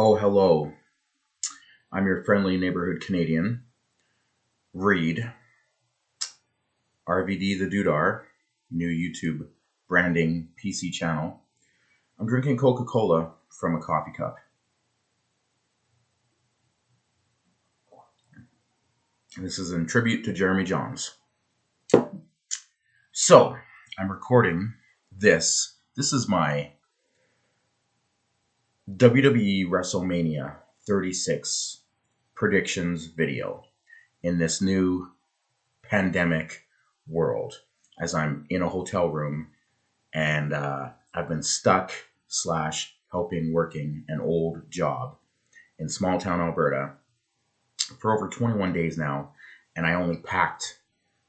Oh, hello. I'm your friendly neighborhood Canadian, Reed, RVD the Dudar, new YouTube branding PC channel. I'm drinking Coca-Cola from a coffee cup. This is in tribute to Jeremy Johns. So, I'm recording this. This is my WWE WrestleMania 36 predictions video in this new pandemic world, as I'm in a hotel room and I've been stuck / helping working an old job in small town Alberta for over 21 days now, and I only packed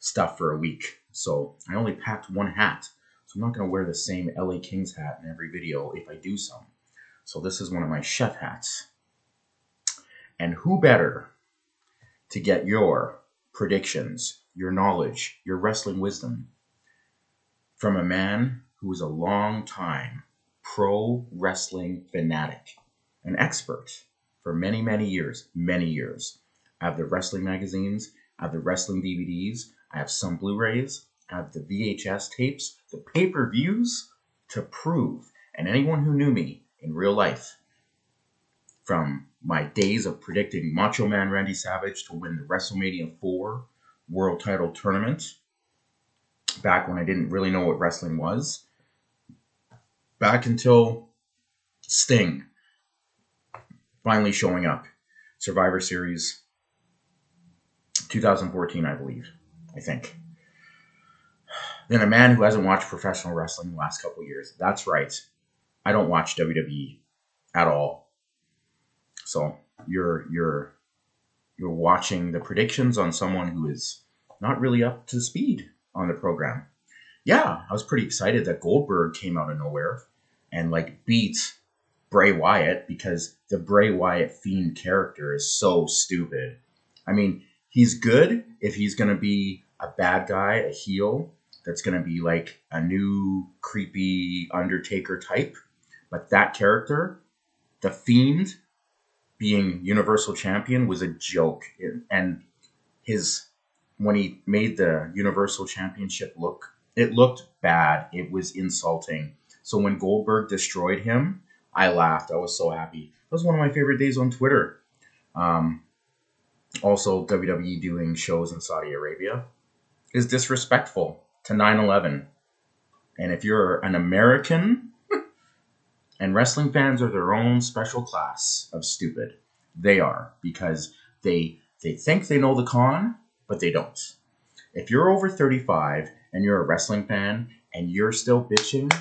stuff for a week. So I only packed one hat. So I'm not going to wear the same LA Kings hat in every video if I do some. So this is one of my chef hats. And who better to get your predictions, your knowledge, your wrestling wisdom from a man who was a long time pro wrestling fanatic, an expert for many, many years, many years. I have the wrestling magazines, I have the wrestling DVDs, I have some Blu-rays, I have the VHS tapes, the pay-per-views to prove. And anyone who knew me in real life, from my days of predicting Macho Man Randy Savage to win the WrestleMania 4 World Title Tournament, back when I didn't really know what wrestling was, back until Sting finally showing up, Survivor Series 2014, I think. Then a man who hasn't watched professional wrestling the last couple of years. That's right. I don't watch WWE at all. So you're watching the predictions on someone who is not really up to speed on the program. Yeah, I was pretty excited that Goldberg came out of nowhere and beat Bray Wyatt, because the Bray Wyatt Fiend character is so stupid. I mean, he's good if he's going to be a bad guy, a heel, that's going to be like a new creepy Undertaker type. But that character, the Fiend, being Universal Champion, was a joke. And when he made the Universal Championship it looked bad. It was insulting. So when Goldberg destroyed him, I laughed. I was so happy. It was one of my favorite days on Twitter. Also, WWE doing shows in Saudi Arabia is disrespectful to 9/11. And if you're an American, and wrestling fans are their own special class of stupid. They are, because they think they know the con, but they don't. If you're over 35 and you're a wrestling fan and you're still bitching,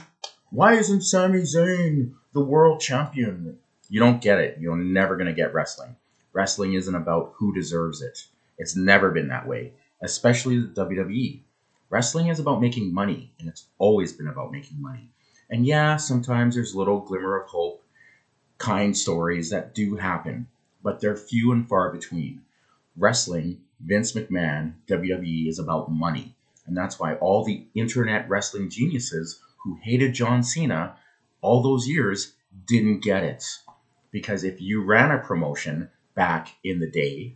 why isn't Sami Zayn the world champion? You don't get it. You're never going to get wrestling. Wrestling isn't about who deserves it. It's never been that way, especially the WWE. Wrestling is about making money, and it's always been about making money. And yeah, sometimes there's little glimmer of hope, kind stories that do happen, but they're few and far between. Wrestling, Vince McMahon, WWE, is about money. And that's why all the internet wrestling geniuses who hated John Cena all those years didn't get it. Because if you ran a promotion back in the day,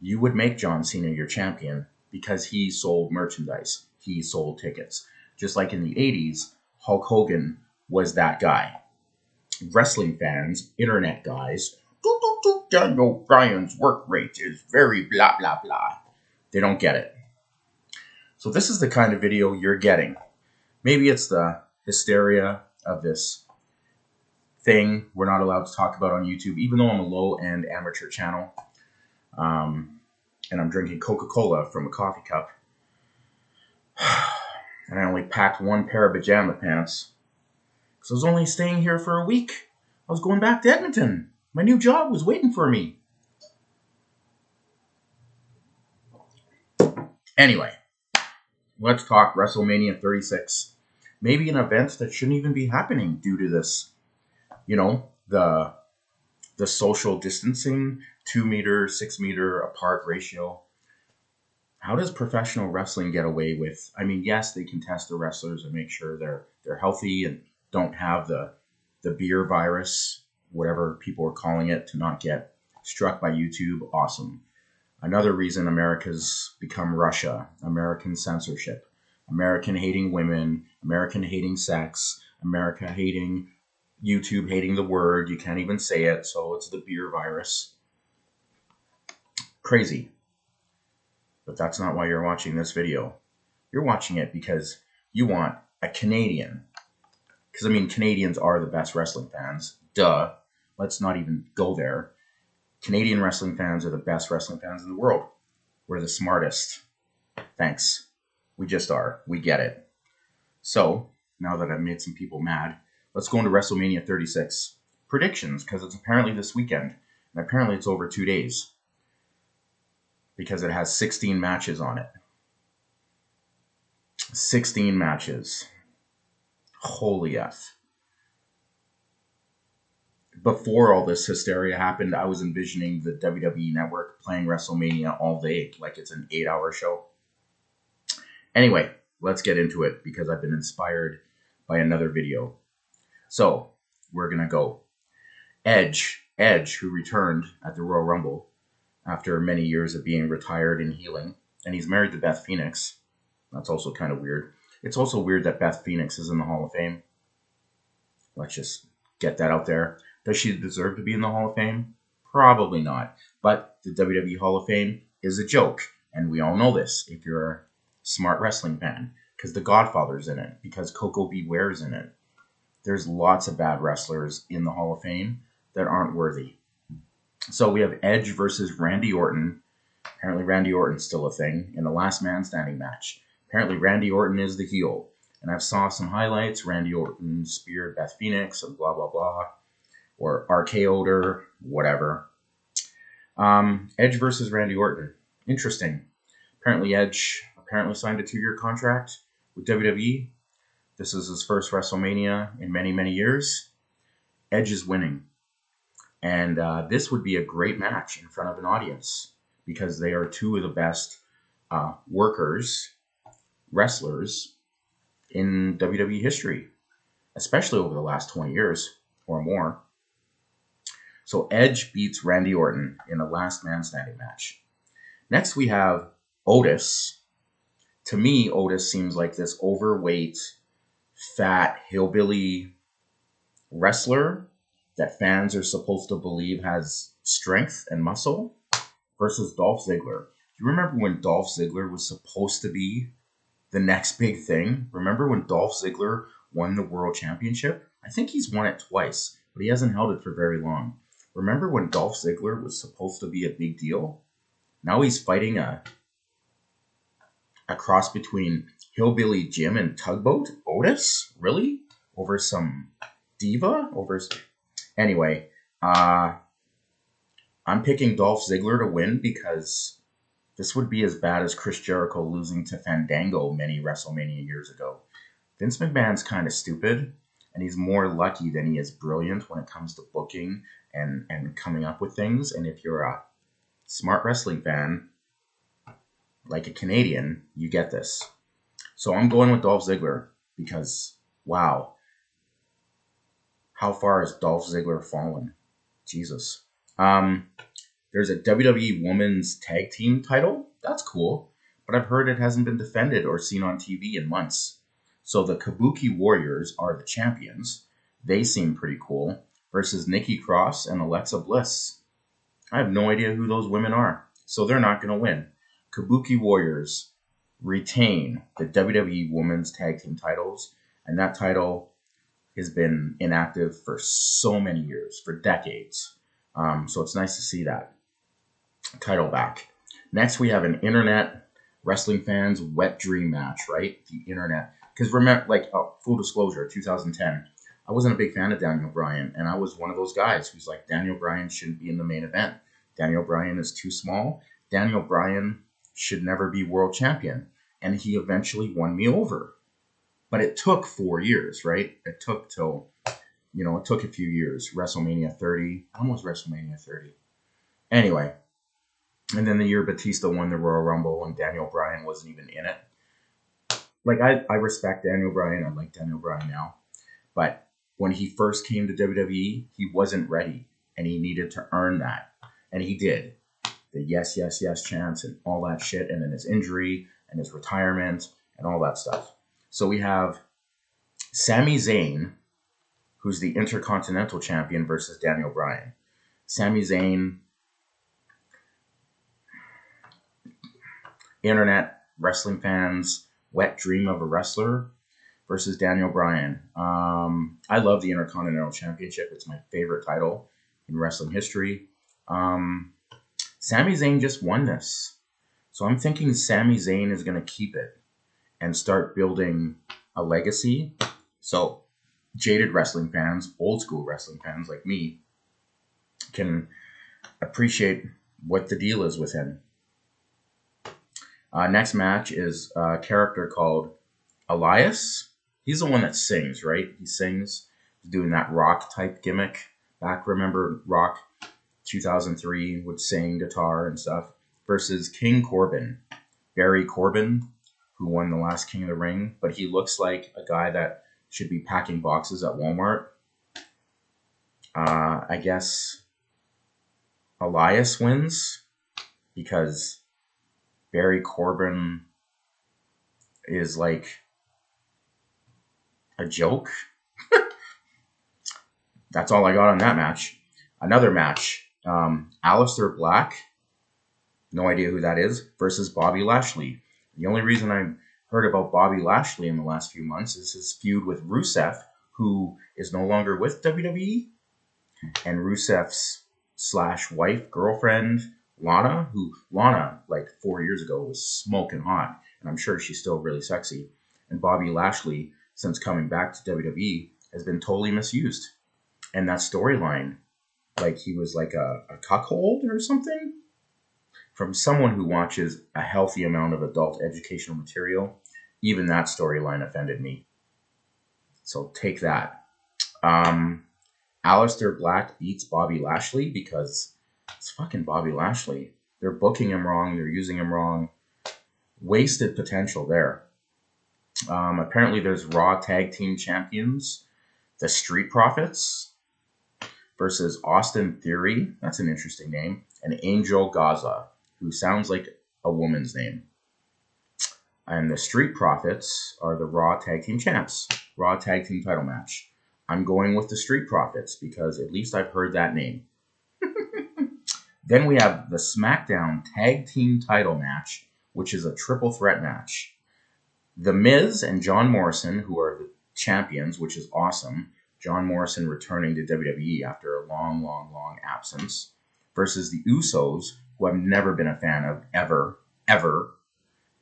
you would make John Cena your champion because he sold merchandise. He sold tickets. Just like in the 80s, Hulk Hogan was that guy. Wrestling fans, internet guys, Daniel Bryan's work rate is very blah, blah, blah. They don't get it. So this is the kind of video you're getting. Maybe it's the hysteria of this thing we're not allowed to talk about on YouTube, even though I'm a low-end amateur channel. And I'm drinking Coca-Cola from a coffee cup. And I only packed one pair of pajama pants, because I was only staying here for a week. I was going back to Edmonton. My new job was waiting for me. Anyway, let's talk WrestleMania 36. Maybe an event that shouldn't even be happening due to this, the social distancing, 2 meter, 6 meter apart ratio. How does professional wrestling get away with? I mean, yes, they can test the wrestlers and make sure they're healthy and don't have the beer virus, whatever people are calling it, to not get struck by YouTube. Awesome. Another reason America's become Russia: American censorship, American hating women, American hating sex, America hating YouTube, hating the word. You can't even say it, so it's the beer virus. Crazy. But that's not why you're watching this video. You're watching it because you want a Canadian. Because, I mean, Canadians are the best wrestling fans. Duh. Let's not even go there. Canadian wrestling fans are the best wrestling fans in the world. We're the smartest. Thanks. We just are. We get it. So, now that I've made some people mad, let's go into WrestleMania 36. Predictions, because it's apparently this weekend. And apparently it's over 2 days. Because it has 16 matches on it. 16 matches. Holy F. Before all this hysteria happened, I was envisioning the WWE Network playing WrestleMania all day, like it's an 8-hour show. Anyway, let's get into it, because I've been inspired by another video. So, we're going to go. Edge, who returned at the Royal Rumble after many years of being retired and healing, and he's married to Beth Phoenix. That's also kind of weird. It's also weird that Beth Phoenix is in the Hall of Fame. Let's just get that out there. Does she deserve to be in the Hall of Fame? Probably not. But the WWE Hall of Fame is a joke. And we all know this if you're a smart wrestling fan. Because The Godfather's in it. Because Coco Beware's in it. There's lots of bad wrestlers in the Hall of Fame that aren't worthy. So we have Edge versus Randy Orton. Apparently Randy Orton's still a thing in the last man standing match. Apparently Randy Orton is the heel. And I've saw some highlights. Randy Orton speared Beth Phoenix and blah, blah, blah. Or RKO'd her, whatever. Edge versus Randy Orton. Interesting. Apparently Edge signed a 2-year contract with WWE. This is his first WrestleMania in many, many years. Edge is winning. And this would be a great match in front of an audience, because they are two of the best wrestlers in WWE history, especially over the last 20 years or more. So Edge beats Randy Orton in a last man standing match. Next we have Otis. To me, Otis seems like this overweight, fat, hillbilly wrestler that fans are supposed to believe has strength and muscle, versus Dolph Ziggler. You remember when Dolph Ziggler was supposed to be the next big thing? Remember when Dolph Ziggler won the World Championship? I think he's won it twice, but he hasn't held it for very long. Remember when Dolph Ziggler was supposed to be a big deal? Now he's fighting a cross between Hillbilly Jim and Tugboat Otis? Really? Over some diva? Anyway, I'm picking Dolph Ziggler to win, because this would be as bad as Chris Jericho losing to Fandango many WrestleMania years ago. Vince McMahon's kind of stupid, and he's more lucky than he is brilliant when it comes to booking and coming up with things. And if you're a smart wrestling fan, like a Canadian, you get this. So I'm going with Dolph Ziggler, because, wow, how far has Dolph Ziggler fallen? Jesus. There's a WWE Women's Tag Team title. That's cool. But I've heard it hasn't been defended or seen on TV in months. So the Kabuki Warriors are the champions. They seem pretty cool. Versus Nikki Cross and Alexa Bliss. I have no idea who those women are. So they're not going to win. Kabuki Warriors retain the WWE Women's Tag Team titles. And that title has been inactive for so many years, for decades. So it's nice to see that title back. Next, we have an internet wrestling fans wet dream match, right? The internet. Because remember, full disclosure, 2010, I wasn't a big fan of Daniel Bryan, and I was one of those guys who's like, Daniel Bryan shouldn't be in the main event. Daniel Bryan is too small. Daniel Bryan should never be world champion. And he eventually won me over. But it took 4 years, right? It took a few years. WrestleMania 30. When was WrestleMania 30? Anyway. And then the year Batista won the Royal Rumble and Daniel Bryan wasn't even in it. I respect Daniel Bryan. I like Daniel Bryan now. But when he first came to WWE, he wasn't ready, and he needed to earn that, and he did. The yes, yes, yes chants and all that shit, and then his injury and his retirement and all that stuff. So we have Sami Zayn, who's the Intercontinental Champion, versus Daniel Bryan. Sami Zayn, internet wrestling fans' wet dream of a wrestler, versus Daniel Bryan. I love the Intercontinental Championship. It's my favorite title in wrestling history. Sami Zayn just won this. So I'm thinking Sami Zayn is going to keep it and start building a legacy. So jaded wrestling fans, old school wrestling fans like me, can appreciate what the deal is with him. Next match is a character called Elias. He's the one that sings, right? He sings, doing that rock type gimmick. Back, remember Rock 2003 would sing guitar and stuff. Versus King Corbin, Barry Corbin, who won the last King of the Ring, but he looks like a guy that should be packing boxes at Walmart. I guess Elias wins because Barry Corbin is like a joke. That's all I got on that match. Another match, Aleister Black, no idea who that is, versus Bobby Lashley. The only reason I've heard about Bobby Lashley in the last few months is his feud with Rusev, who is no longer with WWE, and Rusev's / wife, girlfriend, Lana, like 4 years ago, was smoking hot, and I'm sure she's still really sexy. And Bobby Lashley, since coming back to WWE, has been totally misused. And that storyline, like he was like a cuckold or something, from someone who watches a healthy amount of adult educational material, even that storyline offended me. So take that. Aleister Black beats Bobby Lashley because it's fucking Bobby Lashley. They're booking him wrong. They're using him wrong. Wasted potential there. Apparently there's Raw Tag Team Champions, the Street Profits, versus Austin Theory. That's an interesting name. And Angel Gaza, who sounds like a woman's name. And the Street Profits are the Raw Tag Team Champs. Raw Tag Team title match. I'm going with the Street Profits because at least I've heard that name. Then we have the SmackDown Tag Team title match, which is a triple threat match. The Miz and John Morrison, who are the champions, which is awesome. John Morrison returning to WWE after a long, long, long absence. Versus the Usos, who I've never been a fan of, ever.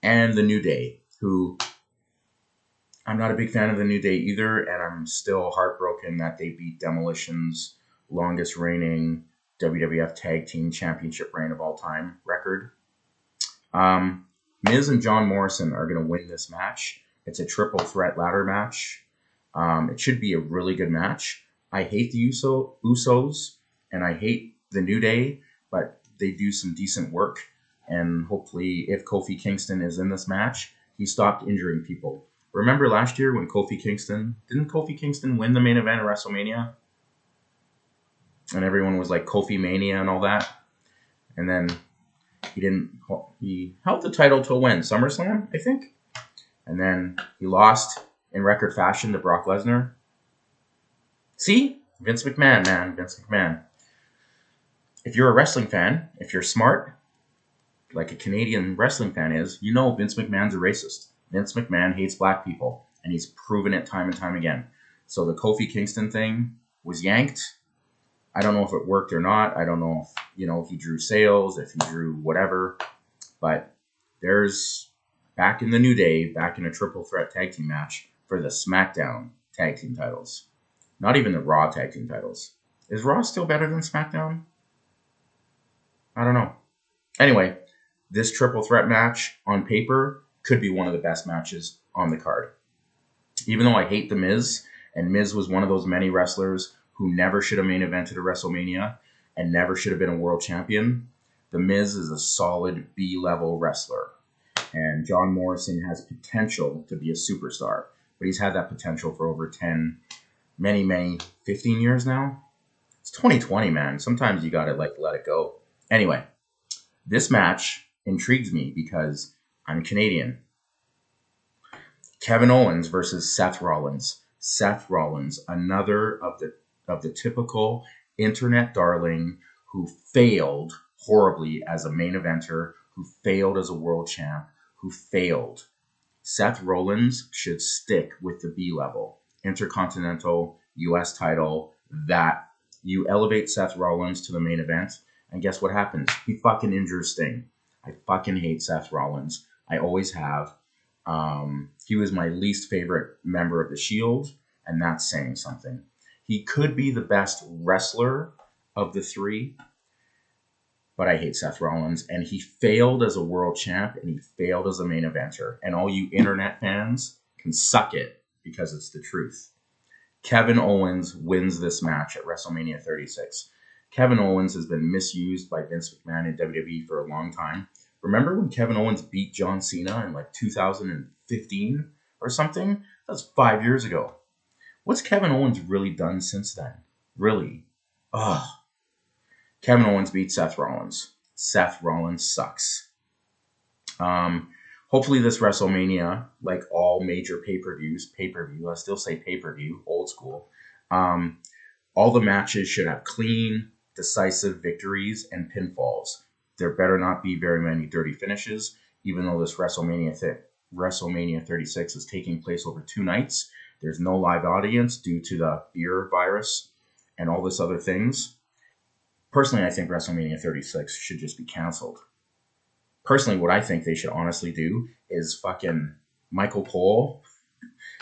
And the New Day, who I'm not a big fan of the New Day either, and I'm still heartbroken that they beat Demolition's longest reigning WWF Tag Team Championship reign of all time record. Miz and John Morrison are going to win this match. It's a triple threat ladder match. It should be a really good match. I hate the Usos, and I hate the New Day, but they do some decent work. And hopefully, if Kofi Kingston is in this match, he stopped injuring people. Remember last year when didn't Kofi Kingston win the main event of WrestleMania? And everyone was like Kofi Mania and all that. And then he held the title till when? SummerSlam, I think? And then he lost in record fashion to Brock Lesnar. See? Vince McMahon, man. Vince McMahon. If you're a wrestling fan, if you're smart, like a Canadian wrestling fan is, you know Vince McMahon's a racist. Vince McMahon hates black people, and he's proven it time and time again. So the Kofi Kingston thing was yanked. I don't know if it worked or not. I don't know if, he drew sales, if he drew whatever. But there's, back in the New Day, back in a triple threat tag team match for the SmackDown tag team titles. Not even the Raw tag team titles. Is Raw still better than SmackDown? I don't know. Anyway, this triple threat match on paper could be one of the best matches on the card. Even though I hate The Miz, and Miz was one of those many wrestlers who never should have main evented a WrestleMania and never should have been a world champion, The Miz is a solid B-level wrestler. And John Morrison has potential to be a superstar, but he's had that potential for over 10 many 15 years now. It's 2020, man. Sometimes you gotta like let it go. Anyway, this match intrigues me because I'm Canadian. Kevin Owens versus Seth Rollins. Seth Rollins, another of the typical internet darling who failed horribly as a main eventer, who failed as a world champ, who failed. Seth Rollins should stick with the B level, Intercontinental, US title. That you elevate Seth Rollins to the main event, and guess what happens? He fucking injures Sting. I fucking hate Seth Rollins. I always have. He was my least favorite member of the Shield, and that's saying something. He could be the best wrestler of the three, but I hate Seth Rollins, and he failed as a world champ, and he failed as a main eventer. And all you internet fans can suck it because it's the truth. Kevin Owens wins this match at WrestleMania 36. Kevin Owens has been misused by Vince McMahon in WWE for a long time. Remember when Kevin Owens beat John Cena in like 2015 or something? That's 5 years ago. What's Kevin Owens really done since then? Really? Ugh. Kevin Owens beat Seth Rollins. Seth Rollins sucks. Hopefully this WrestleMania, like all major pay-per-view, I still say pay-per-view, old school. All the matches should have clean, decisive victories and pinfalls. There better not be very many dirty finishes, even though this WrestleMania 36 is taking place over 2 nights. There's no live audience due to the fear virus and all this other things. Personally, I think WrestleMania 36 should just be canceled. Personally, what I think they should honestly do is fucking Michael Cole,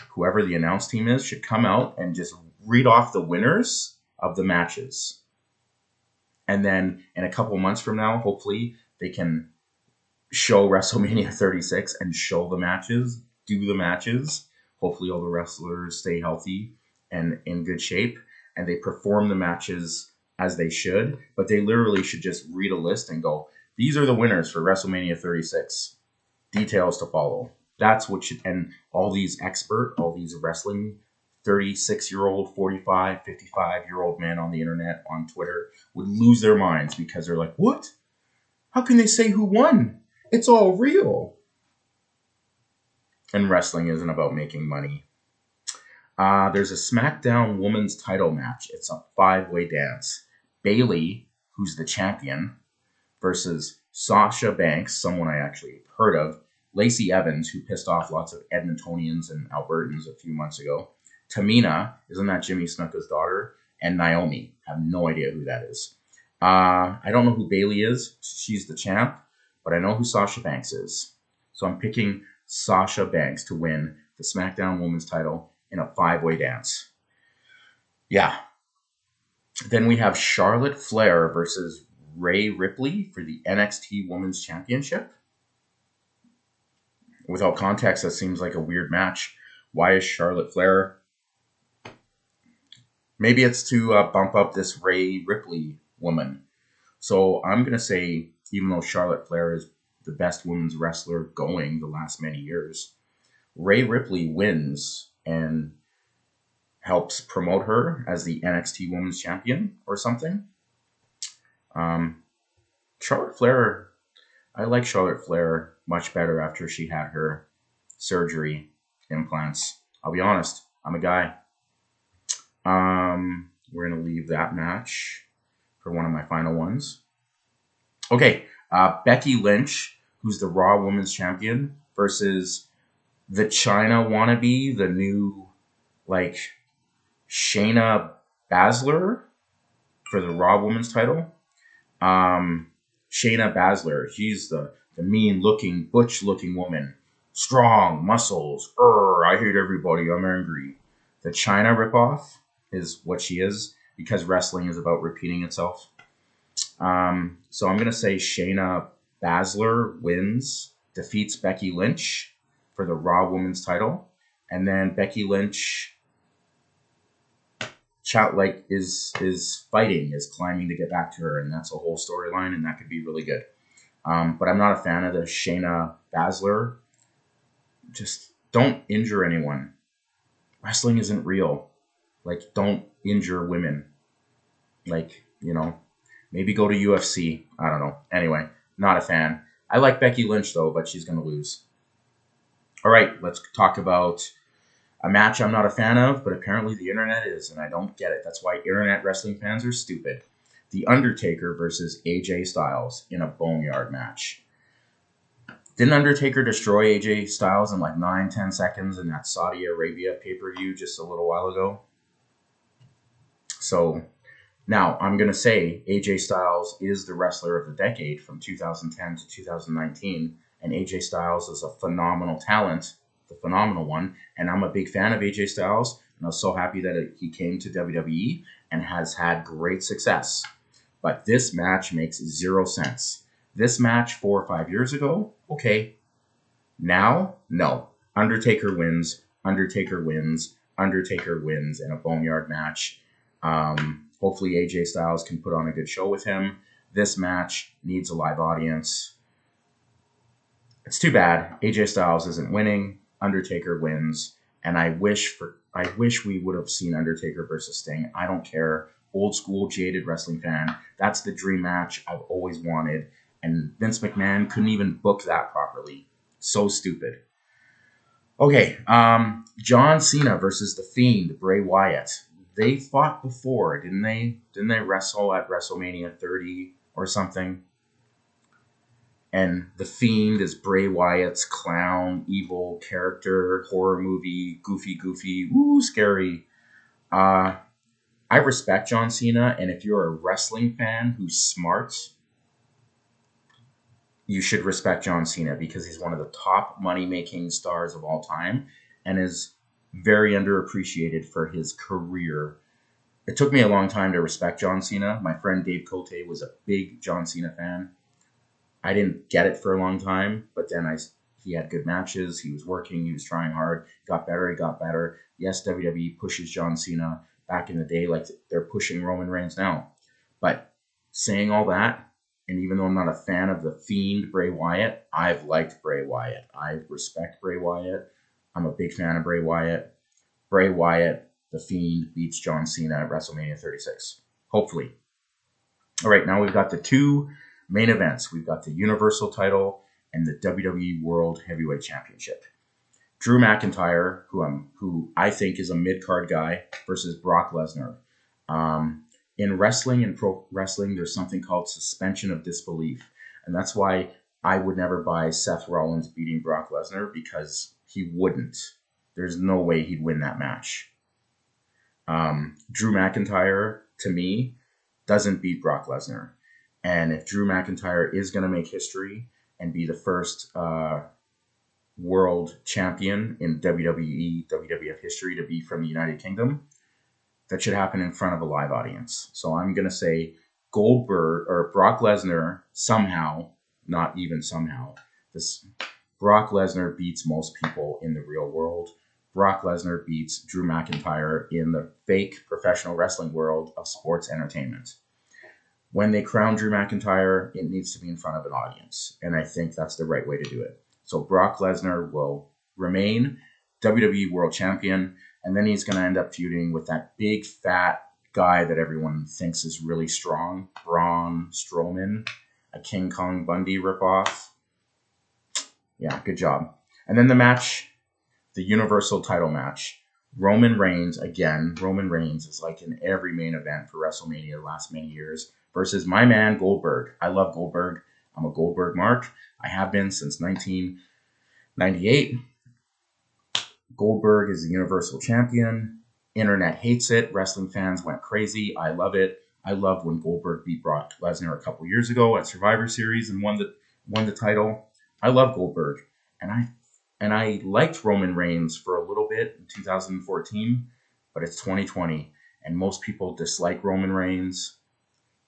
whoever the announce team is, should come out and just read off the winners of the matches. And then in a couple months from now, hopefully they can show WrestleMania 36 and show the matches, do the matches. Hopefully all the wrestlers stay healthy and in good shape, and they perform the matches as they should. But they literally should just read a list and go, these are the winners for WrestleMania 36. Details to follow. That's what should, and all these wrestling 36-year-old, 45, 55-year-old men on the internet, on Twitter, would lose their minds because they're like, what? How can they say who won? It's all real. And wrestling isn't about making money. There's a SmackDown Women's title match. It's a 5-way dance. Bayley, who's the champion, versus Sasha Banks, someone I actually heard of, Lacey Evans, who pissed off lots of Edmontonians and Albertans a few months ago, Tamina, isn't that Jimmy Snuka's daughter, and Naomi. I have no idea who that is. I don't know who Bayley is. She's the champ, but I know who Sasha Banks is. So I'm picking Sasha Banks to win the SmackDown Women's title in a 5-way dance. Yeah. Then we have Charlotte Flair versus Rhea Ripley for the NXT Women's Championship. Without context, that seems like a weird match. Why is Charlotte Flair? Maybe it's to bump up this Rhea Ripley woman. So I'm going to say, even though Charlotte Flair is the best women's wrestler going the last many years, Rhea Ripley wins and helps promote her as the NXT Women's Champion or something. Charlotte Flair, I like Charlotte Flair much better after she had her surgery implants. I'll be honest, I'm a guy. We're going to leave that match for one of my final ones. Okay, Becky Lynch, who's the Raw Women's Champion, versus the China wannabe, the new, like, Shayna Baszler for the Raw Women's title. Shayna Baszler, she's the mean-looking, butch-looking woman. Strong, muscles. I hate everybody, I'm angry. The China ripoff is what she is, because wrestling is about repeating itself. So I'm going to say Shayna Baszler wins, defeats Becky Lynch for the Raw Women's title. And then Becky Lynch is fighting, is climbing to get back to her, and that's a whole storyline, and that could be really good. But I'm not a fan of the Shayna Baszler. Just don't injure anyone. Wrestling isn't real. Like, don't injure women. Like, maybe go to UFC. I don't know. Anyway, not a fan. I like Becky Lynch, though, but she's going to lose. All right, let's talk about a match I'm not a fan of, but apparently the internet is, and I don't get it. That's why internet wrestling fans are stupid. The Undertaker versus AJ Styles in a Boneyard match. Didn't Undertaker destroy AJ Styles in like 9-10 seconds in that Saudi Arabia pay-per-view just a little while ago? So now I'm going to say AJ Styles is the wrestler of the decade from 2010 to 2019, and AJ Styles is a phenomenal talent, the phenomenal one, and I'm a big fan of AJ Styles, and I was so happy that he came to WWE and has had great success. But this match makes 0 sense. This match 4 or 5 years ago, okay. Now, no. Undertaker wins, Undertaker wins, Undertaker wins in a Boneyard match. Hopefully AJ Styles can put on a good show with him. This match needs a live audience. It's too bad AJ Styles isn't winning. Undertaker wins, and I wish we would have seen Undertaker versus Sting. I don't care. Old school jaded wrestling fan. That's the dream match I've always wanted, and Vince McMahon couldn't even book that properly. So stupid. Okay, John Cena versus The Fiend, Bray Wyatt. They fought before, didn't they? Didn't they wrestle at WrestleMania 30 or something? And The Fiend is Bray Wyatt's clown, evil character, horror movie, goofy, woo, scary. I respect John Cena, and if you're a wrestling fan who's smart, you should respect John Cena because he's one of the top money-making stars of all time and is very underappreciated for his career. It took me a long time to respect John Cena. My friend Dave Cote was a big John Cena fan. I didn't get it for a long time, but then he had good matches. He was working. He was trying hard. Got better. Yes, WWE pushes John Cena back in the day like they're pushing Roman Reigns now. But saying all that, and even though I'm not a fan of The Fiend, Bray Wyatt, I've liked Bray Wyatt. I respect Bray Wyatt. I'm a big fan of Bray Wyatt. Bray Wyatt, The Fiend, beats John Cena at WrestleMania 36. Hopefully. All right, now we've got the two main events. We've got the Universal title and the WWE World Heavyweight Championship. Drew McIntyre, who I think is a mid-card guy, versus Brock Lesnar. In wrestling and pro wrestling, there's something called suspension of disbelief. And that's why I would never buy Seth Rollins beating Brock Lesnar, because he wouldn't. There's no way he'd win that match. Drew McIntyre, to me, doesn't beat Brock Lesnar. And if Drew McIntyre is going to make history and be the first world champion in WWE, WWF history to be from the United Kingdom, that should happen in front of a live audience. So I'm going to say Brock Lesnar somehow, not even somehow, Brock Lesnar beats most people in the real world. Brock Lesnar beats Drew McIntyre in the fake professional wrestling world of sports entertainment. When they crown Drew McIntyre, it needs to be in front of an audience. And I think that's the right way to do it. So Brock Lesnar will remain WWE World Champion, and then he's going to end up feuding with that big, fat guy that everyone thinks is really strong, Braun Strowman, a King Kong Bundy ripoff. Yeah, good job. And then the match, the Universal title match. Roman Reigns, again, Roman Reigns is like in every main event for WrestleMania the last many years, versus my man Goldberg. I love Goldberg. I'm a Goldberg mark. I have been since 1998. Goldberg is the Universal Champion. Internet hates it. Wrestling fans went crazy. I love it. I loved when Goldberg beat Brock Lesnar a couple years ago at Survivor Series and won the title. I love Goldberg. And I liked Roman Reigns for a little bit in 2014, but it's 2020, and most people dislike Roman Reigns.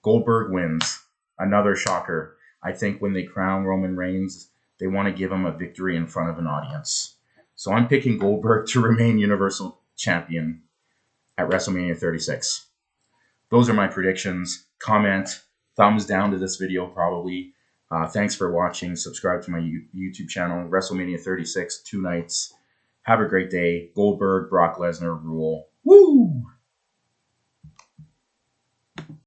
Goldberg wins. Another shocker. I think when they crown Roman Reigns, they want to give him a victory in front of an audience. So I'm picking Goldberg to remain Universal Champion at WrestleMania 36. Those are my predictions. Comment, thumbs down to this video probably. Thanks for watching. Subscribe to my YouTube channel. WrestleMania 36, 2 nights. Have a great day. Goldberg, Brock Lesnar rule. Woo!